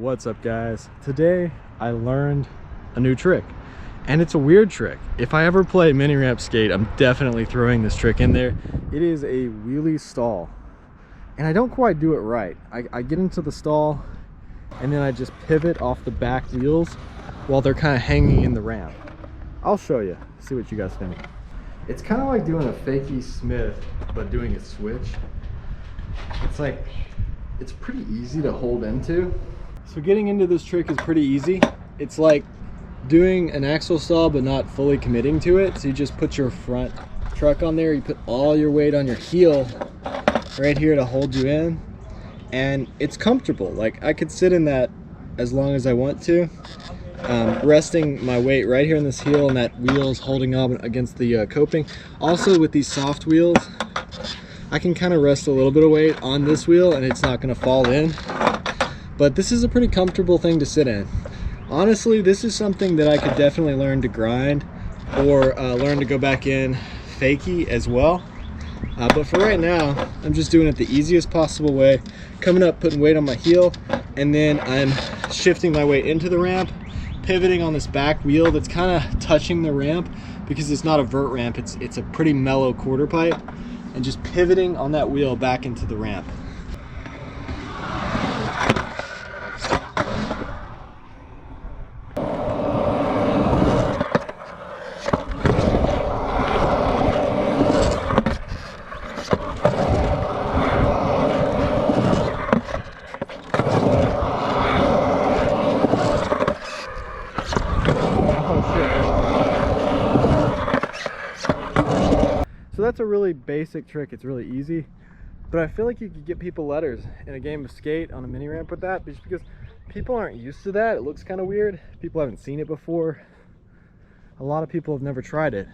What's up, guys? Today I learned a new trick, and it's a weird trick. If I ever play mini ramp skate, I'm definitely throwing this trick in there. It is a wheelie stall, and I don't quite do it right. I get into the stall and then I just pivot off the back wheels while they're kind of hanging in the ramp. I'll show you, see what you guys think. It's kind of like doing a fakie Smith, but doing a switch. It's pretty easy to hold into. So getting into this trick is pretty easy. It's like doing an axle stall but not fully committing to it. So you just put your front truck on there, you put all your weight on your heel right here to hold you in, and it's comfortable. Like, I could sit in that as long as I want to, resting my weight right here in this heel, and that wheel is holding on against the coping. Also, with these soft wheels, I can kind of rest a little bit of weight on this wheel and it's not going to fall in. But this is a pretty comfortable thing to sit in. Honestly, this is something that I could definitely learn to grind or learn to go back in fakie as well. But for right now, I'm just doing it the easiest possible way. Coming up, putting weight on my heel, and then I'm shifting my weight into the ramp, pivoting on this back wheel that's kind of touching the ramp because it's not a vert ramp, it's a pretty mellow quarter pipe, and just pivoting on that wheel back into the ramp. So that's a really basic trick. It's really easy, but I feel like you could get people letters in a game of skate on a mini ramp with that, just because people aren't used to that. It looks kind of weird. People haven't seen it before. A lot of people have never tried it.